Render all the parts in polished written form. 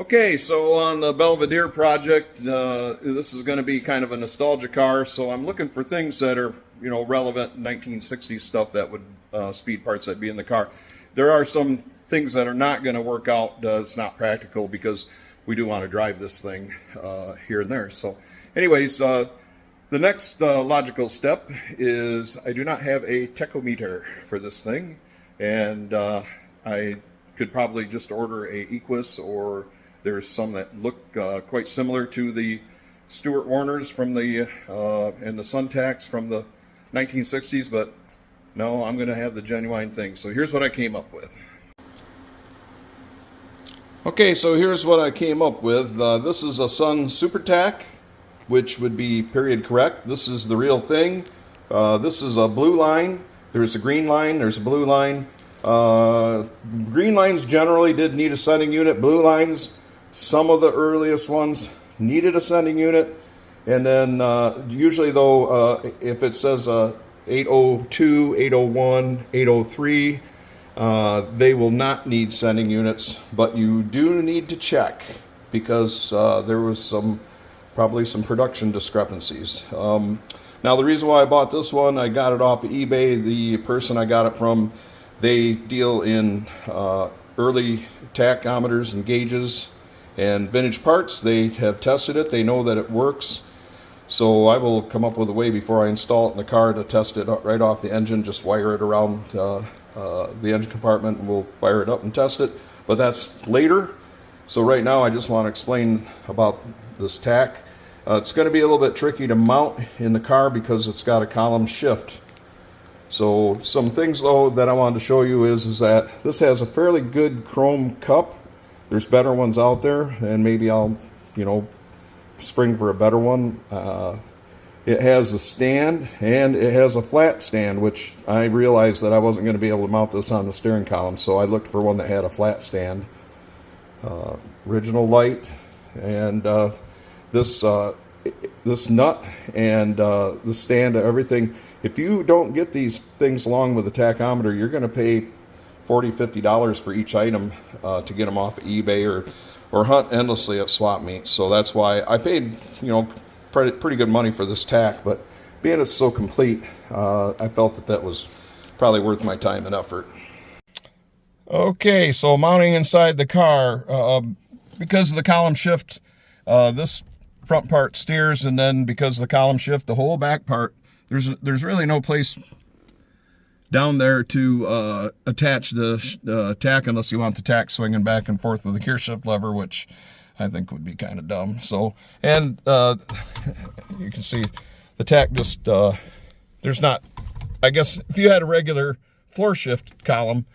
Okay, so on the Belvedere project, this is going to be kind of a nostalgia car. So I'm looking for things that are, relevant 1960s stuff that would speed parts that'd be in the car. There are some things that are not going to work out. It's not practical because we do want to drive this thing here and there. So, anyways, the next logical step is I do not have a tachometer for this thing, and I could probably just order a Equus, or there's some that look quite similar to the Stuart Warners from the and the Sun Tachs from the 1960s, but no, I'm going to have the genuine thing. So here's what I came up with. Okay, so here's what I came up with. This is a Sun Super Tach, which would be period correct. This is the real thing. This is a blue line. There's a green line. There's a blue line. Green lines generally did need a sending unit. Blue lines, some of the earliest ones needed a sending unit. And then usually though, if it says 802, 801, 803, they will not need sending units, but you do need to check because there was probably some production discrepancies. Now the reason why I bought this one, I got it off of eBay. The person I got it from, they deal in early tachometers and gauges and vintage parts. They have tested it. They know that it works. So I will come up with a way before I install it in the car to test it right off the engine. Just wire it around the engine compartment and we'll fire it up and test it. But that's later. So right now I just want to explain about this tach. It's going to be a little bit tricky to mount in the car because it's got a column shift. So some things though that I wanted to show you is that this has a fairly good chrome cup. There's better ones out there, and maybe I'll, spring for a better one. It has a stand and it has a flat stand, which I realized that I wasn't going to be able to mount this on the steering column, so I looked for one that had a flat stand. Original light, and this nut and the stand, everything. If you don't get these things along with the tachometer, you're going to pay $40–50 for each item to get them off of eBay or hunt endlessly at swap meets. So that's why I paid pretty good money for this tach. But being it's so complete, I felt that was probably worth my time and effort. Okay, so mounting inside the car, because of the column shift, this front part steers, and then because of the column shift, the whole back part, there's really no place down there to attach the tach unless you want the tach swinging back and forth with the gear shift lever, which I think would be kind of dumb. So, and you can see the tach just, there's not, I guess if you had a regular floor shift column,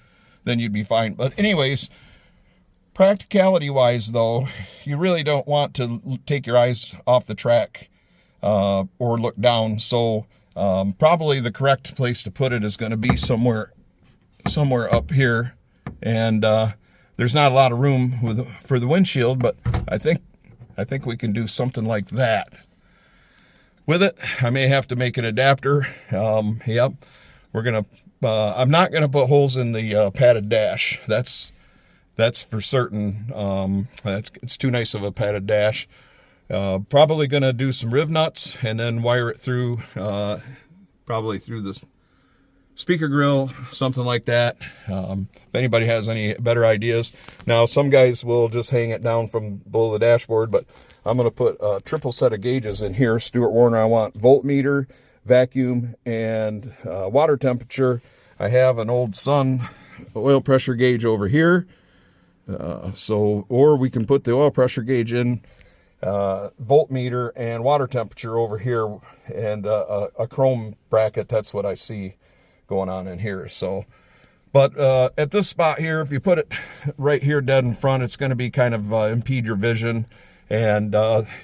then you'd be fine. But anyways, practicality wise though, you really don't want to take your eyes off the track or look down. So probably the correct place to put it is going to be somewhere up here, and there's not a lot of room for the windshield, but I think we can do something like that with it. I may have to make an adapter. Yep, we're gonna. I'm not gonna put holes in the padded dash. That's for certain. It's too nice of a padded dash. Probably gonna do some rib nuts and then wire it through, probably through this speaker grill, something like that. If anybody has any better ideas. Now some guys will just hang it down from below the dashboard, but I'm gonna put a triple set of gauges in here. Stuart Warner, I want voltmeter, vacuum, and water temperature. I have an old Sun oil pressure gauge over here. Or we can put the oil pressure gauge in, voltmeter and water temperature over here, and a chrome bracket. That's what I see going on in here. So, but at this spot here, if you put it right here dead in front, it's going to be kind of impede your vision. And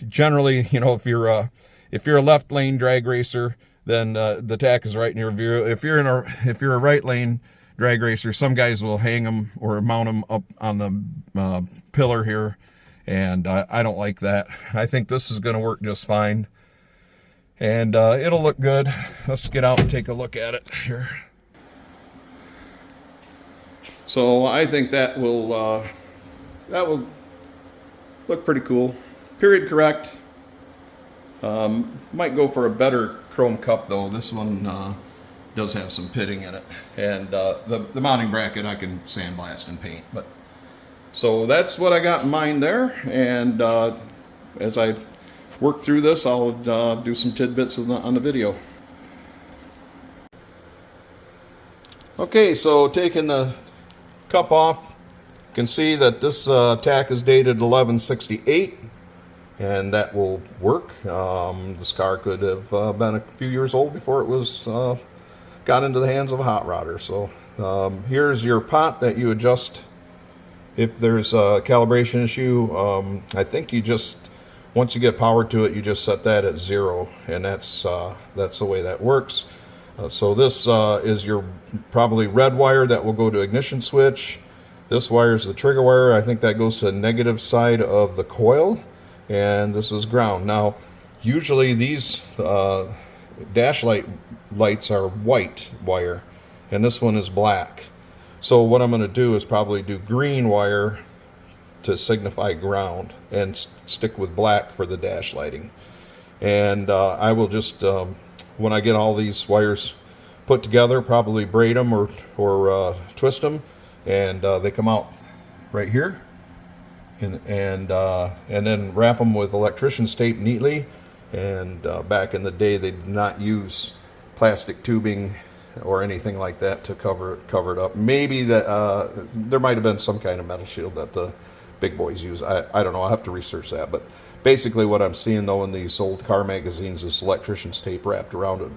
generally, if you're a left lane drag racer, then the tach is right in your view. If you're a right lane drag racer, some guys will hang them or mount them up on the pillar here, and I don't like that. I think this is going to work just fine, and it'll look good. Let's get out and take a look at it here. So I think that will look pretty cool. Period correct. Might go for a better chrome cup though. This one does have some pitting in it, and the mounting bracket I can sandblast and paint. But so that's what I got in mind there, and as I work through this, I'll do some tidbits on the video. Okay, so taking the cup off, you can see that this tack is dated 1168, and that will work. This car could have been a few years old before it was got into the hands of a hot rodder. So here's your pot that you adjust if there's a calibration issue. I think you just, once you get power to it, you just set that at 0, and that's the way that works. So this is your probably red wire that will go to ignition switch. This wire is the trigger wire. I think that goes to the negative side of the coil, and this is ground. Now, usually these dash lights are white wire, and this one is black. So what I'm going to do is probably do green wire to signify ground, and stick with black for the dash lighting. And I will just when I get all these wires put together, probably braid them or twist them, and they come out right here, and then wrap them with electrician's tape neatly. And back in the day, they did not use plastic tubing or anything like that to cover it up. Maybe that there might have been some kind of metal shield that the big boys use. I don't know. I'll have to research that. But basically what I'm seeing though in these old car magazines is electrician's tape wrapped around it,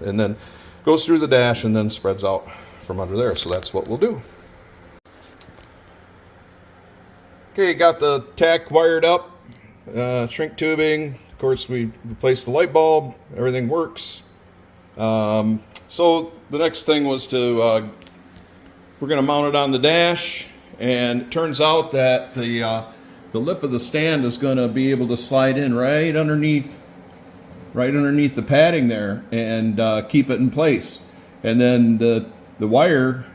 and then goes through the dash and then spreads out from under there. So that's what we'll do. Okay, got the tack wired up, shrink tubing. Of course, we replaced the light bulb. Everything works. So the next thing was to we're going to mount it on the dash, and it turns out that the lip of the stand is going to be able to slide in right underneath the padding there, and keep it in place. And then the wire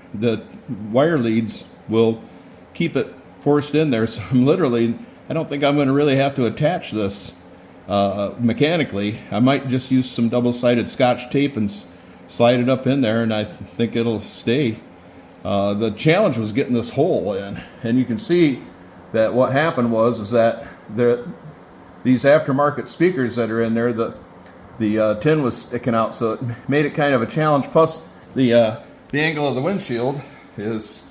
leads will keep it forced in there. So I don't think I'm going to really have to attach this mechanically. I might just use some double-sided Scotch tape and slide it up in there, and I think it'll stay. The challenge was getting this hole in, and you can see that what happened was that these aftermarket speakers that are in there, the tin was sticking out, so it made it kind of a challenge. Plus the angle of the windshield is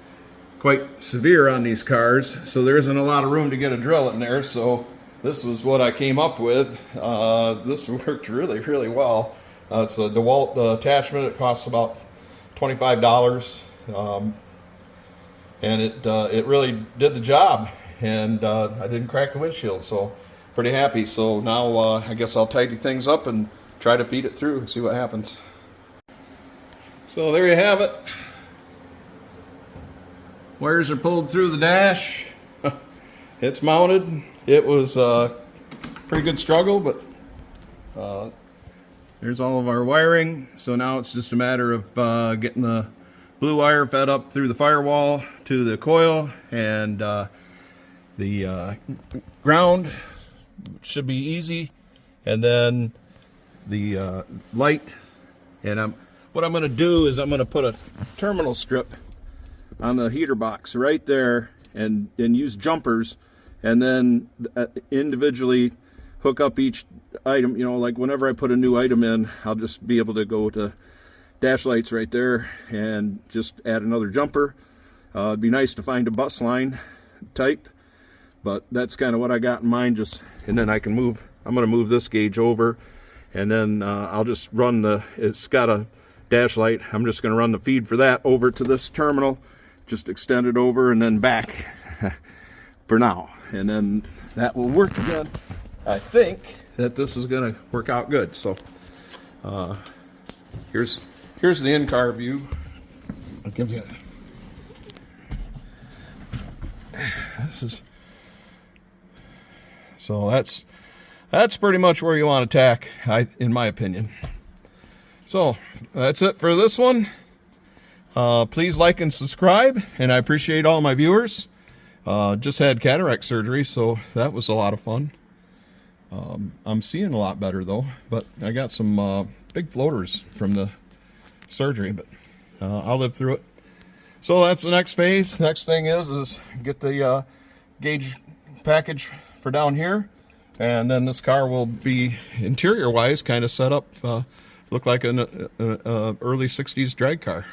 quite severe on these cars, so there isn't a lot of room to get a drill in there. So this was what I came up with. This worked really, really well. It's a DeWalt attachment. It costs about $25, and it really did the job. And I didn't crack the windshield, so pretty happy. So now I guess I'll tidy things up and try to feed it through and see what happens. So there you have it. Wires are pulled through the dash. It's mounted. It was a pretty good struggle, but there's all of our wiring. So now it's just a matter of getting the blue wire fed up through the firewall to the coil, and the ground should be easy, and then the light. And what I'm going to do is I'm going to put a terminal strip on the heater box right there, and use jumpers, and then individually hook up each item. You know, like whenever I put a new item in, I'll just be able to go to dash lights right there and just add another jumper. It'd be nice to find a bus line type, but that's kind of what I got in mind. And then I can move. I'm going to move this gauge over, and then I'll just run it's got a dash light. I'm just going to run the feed for that over to this terminal, just extend it over and then back for now, and then that will work again. I think that this is going to work out good. So here's the in-car view. I'll give you so that's pretty much where you want to tack, in my opinion. So that's it for this one. Please like and subscribe, and I appreciate all my viewers. Just had cataract surgery, so that was a lot of fun. I'm seeing a lot better though, but I got some big floaters from the surgery, but I'll live through it. So that's the next phase. Next thing is get the gauge package for down here, and then this car will be interior wise kind of set up look like an early 60s drag car.